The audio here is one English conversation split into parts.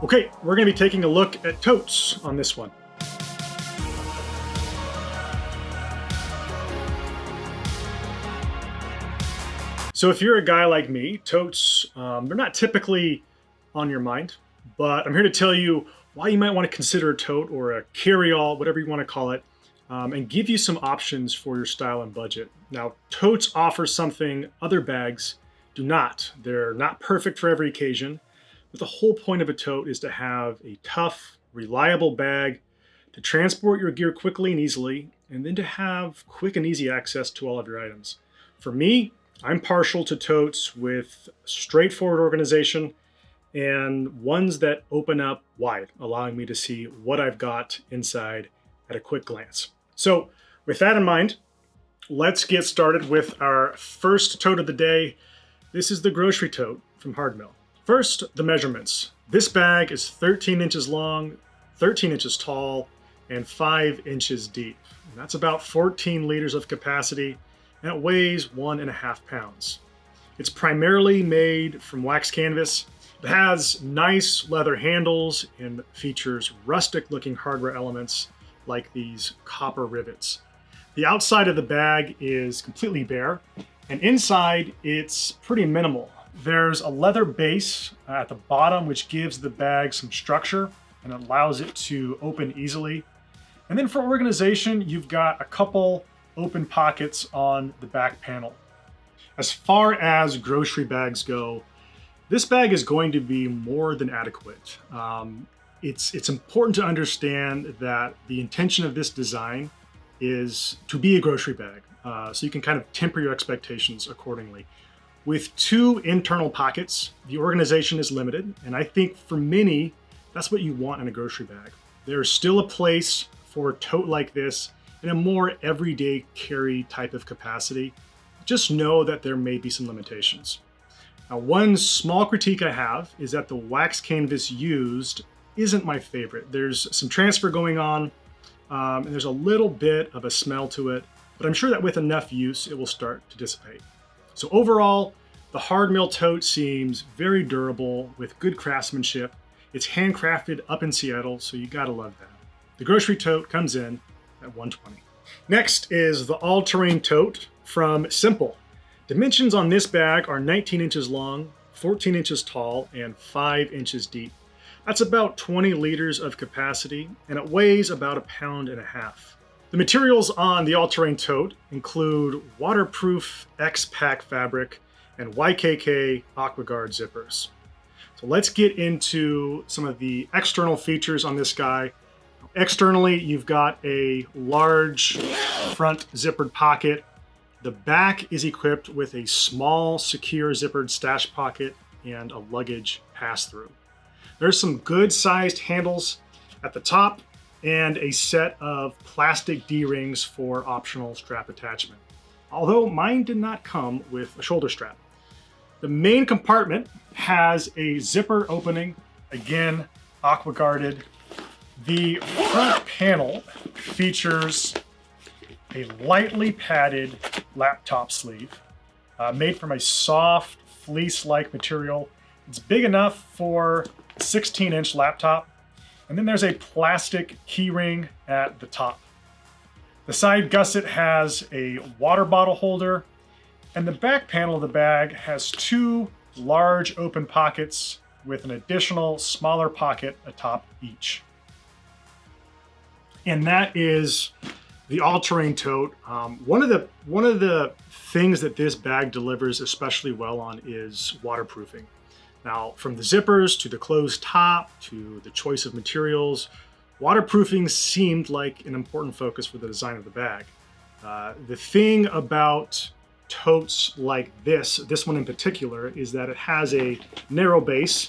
Okay, we're going to be taking a look at totes on this one. So if you're a guy like me, totes, they're not typically on your mind, but I'm here to tell you why you might want to consider a tote or a carryall, whatever you want to call it, and give you some options for your style and budget. Now, totes offer something other bags do not. They're not perfect for every occasion, but the whole point of a tote is to have a tough, reliable bag to transport your gear quickly and easily, and then to have quick and easy access to all of your items. For me, I'm partial to totes with straightforward organization and ones that open up wide, allowing me to see what I've got inside at a quick glance. So with that in mind, let's get started with our first tote of the day. This is the grocery tote from Hardmill. First, the measurements. This bag is 13 inches long, 13 inches tall, and 5 inches deep. And that's about 14 liters of capacity, and it weighs 1.5 pounds. It's primarily made from wax canvas. It has nice leather handles and features rustic looking hardware elements like these copper rivets. The outside of the bag is completely bare, and inside it's pretty minimal. There's a leather base at the bottom which gives the bag some structure and allows it to open easily. And then for organization, you've got a couple open pockets on the back panel. As far as grocery bags go, this bag is going to be more than adequate. It's important to understand that the intention of this design is to be a grocery bag, so you can kind of temper your expectations accordingly. With 2 internal pockets, the organization is limited, and I think for many, that's what you want in a grocery bag. There's still a place for a tote like this in a more everyday carry type of capacity. Just know that there may be some limitations. Now, one small critique I have is that the wax canvas used isn't my favorite. There's some transfer going on, and there's a little bit of a smell to it, but I'm sure that with enough use, it will start to dissipate. So overall, the Hardmill tote seems very durable with good craftsmanship. It's handcrafted up in Seattle, so you gotta love that. The grocery tote comes in at $120. Next is the all-terrain tote from Sympl. Dimensions on this bag are 19 inches long, 14 inches tall, and 5 inches deep. That's about 20 liters of capacity, and it weighs about 1.5 pounds. The materials on the all-terrain tote include waterproof X-Pack fabric and YKK AquaGuard zippers. So let's get into some of the external features on this guy. Externally, you've got a large front zippered pocket. The back is equipped with a small, secure zippered stash pocket and a luggage pass-through. There's some good-sized handles at the top and a set of plastic D-rings for optional strap attachment, although mine did not come with a shoulder strap. The main compartment has a zipper opening, again, aqua-guarded. The front panel features a lightly padded laptop sleeve made from a soft fleece-like material. It's big enough for a 16-inch laptop. And then there's a plastic keyring at the top. The side gusset has a water bottle holder, and the back panel of the bag has 2 large open pockets with an additional smaller pocket atop each. And that is the all-terrain tote. One of the things that this bag delivers especially well on is waterproofing. Now, from the zippers to the closed top to the choice of materials, waterproofing seemed like an important focus for the design of the bag. The thing about totes like this one in particular, is that it has a narrow base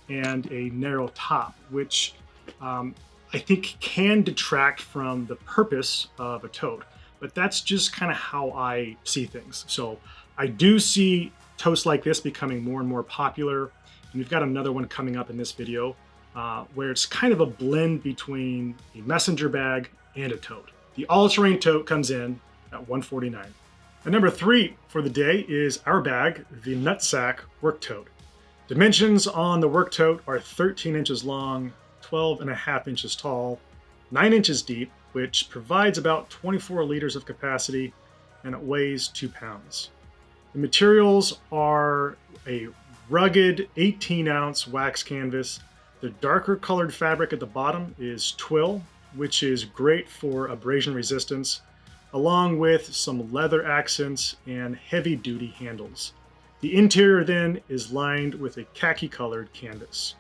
and a narrow top, which I think can detract from the purpose of a tote, but that's just kind of how I see things. So I do see totes like this becoming more and more popular, and we've got another one coming up in this video where it's kind of a blend between a messenger bag and a tote. The all-terrain tote comes in at $149. And number 3 for the day is our bag, the NutSac Work Tote. Dimensions on the work tote are 13 inches long, 12.5 inches tall, 9 inches deep, which provides about 24 liters of capacity, and it weighs 2 pounds. The materials are a rugged 18-ounce wax canvas. The darker colored fabric at the bottom is twill, which is great for abrasion resistance, along with some leather accents and heavy-duty handles. The interior then is lined with a khaki-colored canvas.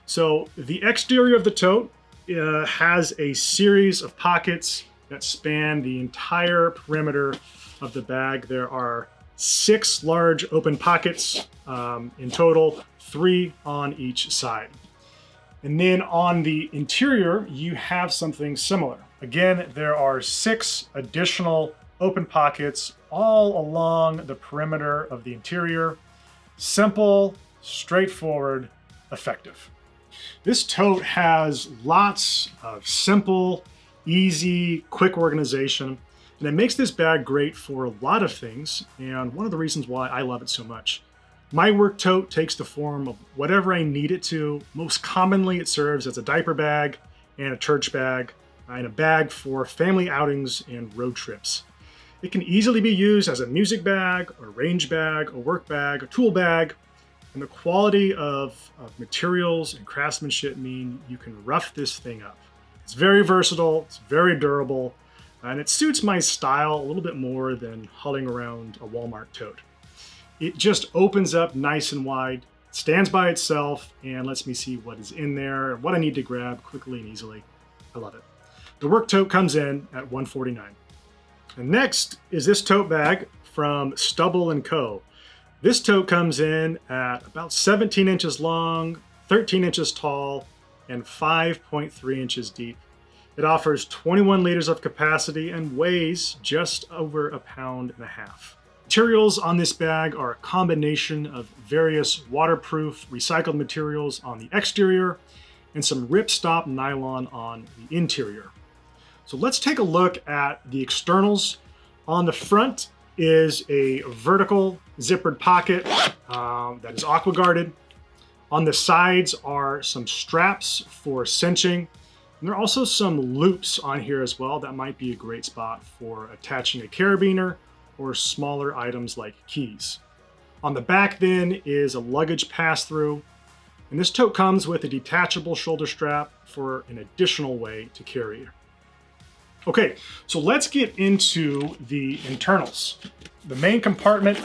So the exterior of the tote has a series of pockets that span the entire perimeter of the bag. There are 6 large open pockets in total, 3 on each side. And then on the interior, you have something similar. Again, there are 6 additional open pockets all along the perimeter of the interior. Simple, straightforward, effective. This tote has lots of simple, easy, quick organization, and it makes this bag great for a lot of things, and one of the reasons why I love it so much. My work tote takes the form of whatever I need it to. Most commonly, it serves as a diaper bag and a church bag, and a bag for family outings and road trips. It can easily be used as a music bag, a range bag, a work bag, a tool bag, and the quality of materials and craftsmanship mean you can rough this thing up. It's very versatile, it's very durable, and it suits my style a little bit more than hauling around a Walmart tote. It just opens up nice and wide, stands by itself, and lets me see what is in there, what I need to grab quickly and easily. I love it. The work tote comes in at $149. And next is this tote bag from Stubble Co. This tote comes in at about 17 inches long, 13 inches tall, and 5.3 inches deep. It offers 21 liters of capacity and weighs just over 1.5 pounds. Materials on this bag are a combination of various waterproof recycled materials on the exterior and some ripstop nylon on the interior. So let's take a look at the externals. On the front is a vertical zippered pocket that is aqua guarded. On the sides are some straps for cinching. And there are also some loops on here as well that might be a great spot for attaching a carabiner or smaller items like keys. On the back then is a luggage pass-through, and this tote comes with a detachable shoulder strap for an additional way to carry it. Okay, so let's get into the internals. The main compartment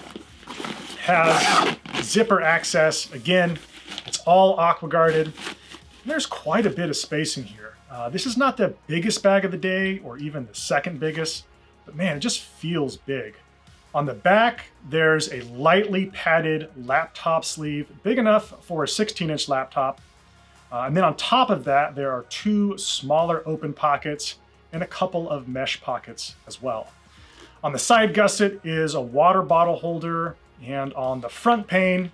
has zipper access. Again, it's all aqua guarded. There's quite a bit of space in here. This is not the biggest bag of the day or even the second biggest, but man, it just feels big. On the back, there's a lightly padded laptop sleeve, big enough for a 16-inch laptop. And then on top of that, there are 2 smaller open pockets and a couple of mesh pockets as well. On the side gusset is a water bottle holder, and on the front pane,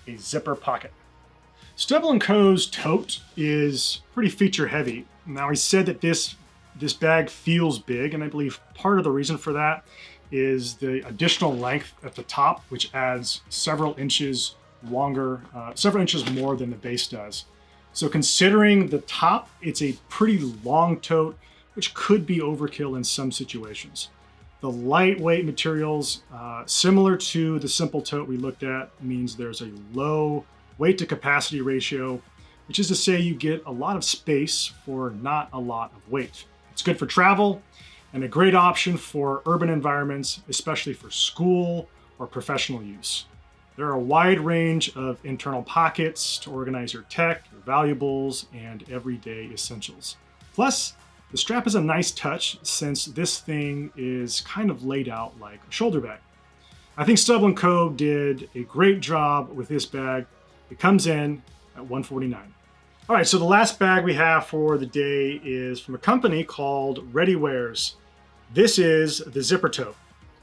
a zipper pocket. Stubble Co.'s tote is pretty feature heavy. Now, he said that this bag feels big, and I believe part of the reason for that is the additional length at the top, which adds several inches longer, several inches more than the base does. So considering the top, it's a pretty long tote, which could be overkill in some situations. The lightweight materials, similar to the Sympl tote we looked at, means there's a low weight to capacity ratio, which is to say you get a lot of space for not a lot of weight. It's good for travel and a great option for urban environments, especially for school or professional use. There are a wide range of internal pockets to organize your tech, your valuables, and everyday essentials. Plus, the strap is a nice touch since this thing is kind of laid out like a shoulder bag. I think Stubble Co. did a great job with this bag. It comes in at $149. All right, so the last bag we have for the day is from a company called Readywares. This is the zipper tote.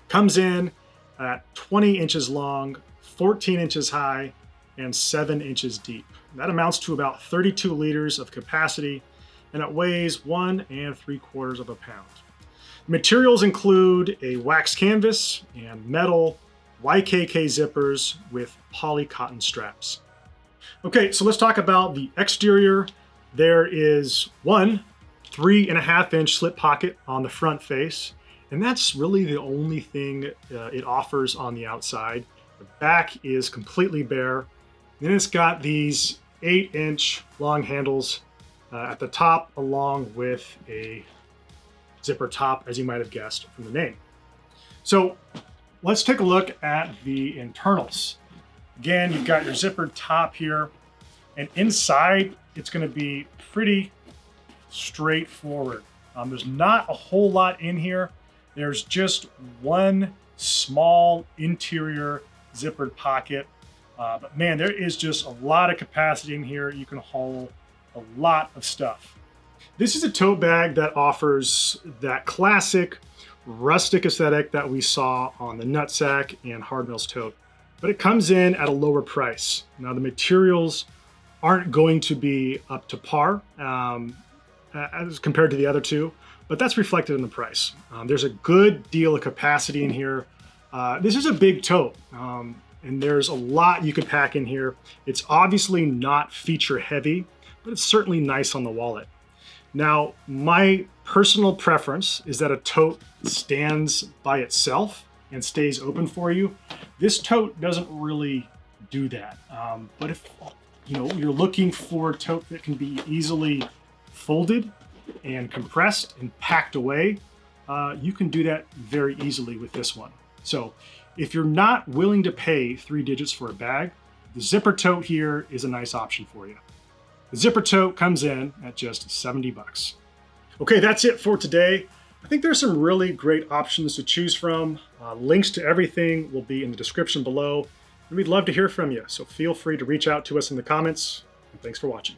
Comes in at 20 inches long, 14 inches high, and 7 inches deep. That amounts to about 32 liters of capacity, and it weighs 1 3/4 pounds. Materials include a wax canvas and metal YKK zippers with poly cotton straps. Okay, so let's talk about the exterior. There is one 3.5-inch slip pocket on the front face, and that's really the only thing it offers on the outside. The back is completely bare. Then it's got these 8-inch long handles at the top, along with a zipper top, as you might have guessed from the name. So let's take a look at the internals. Again, you've got your zippered top here, and inside it's going to be pretty straightforward. There's not a whole lot in here. There's just one small interior zippered pocket, but man, there is just a lot of capacity in here. You can haul a lot of stuff. This is a tote bag that offers that classic rustic aesthetic that we saw on the NutSac and Hardmill's tote, but it comes in at a lower price. Now the materials aren't going to be up to par as compared to the other two, but that's reflected in the price. There's a good deal of capacity in here. This is a big tote, and there's a lot you could pack in here. It's obviously not feature heavy, but it's certainly nice on the wallet. Now, my personal preference is that a tote stands by itself and stays open for you. This tote doesn't really do that. But if you're looking for a tote that can be easily folded and compressed and packed away, you can do that very easily with this one. So if you're not willing to pay 3 digits for a bag, the zipper tote here is a nice option for you. The zipper tote comes in at just 70 bucks. Okay, that's it for today. I think there's some really great options to choose from. Links to everything will be in the description below. And we'd love to hear from you, so feel free to reach out to us in the comments. And thanks for watching.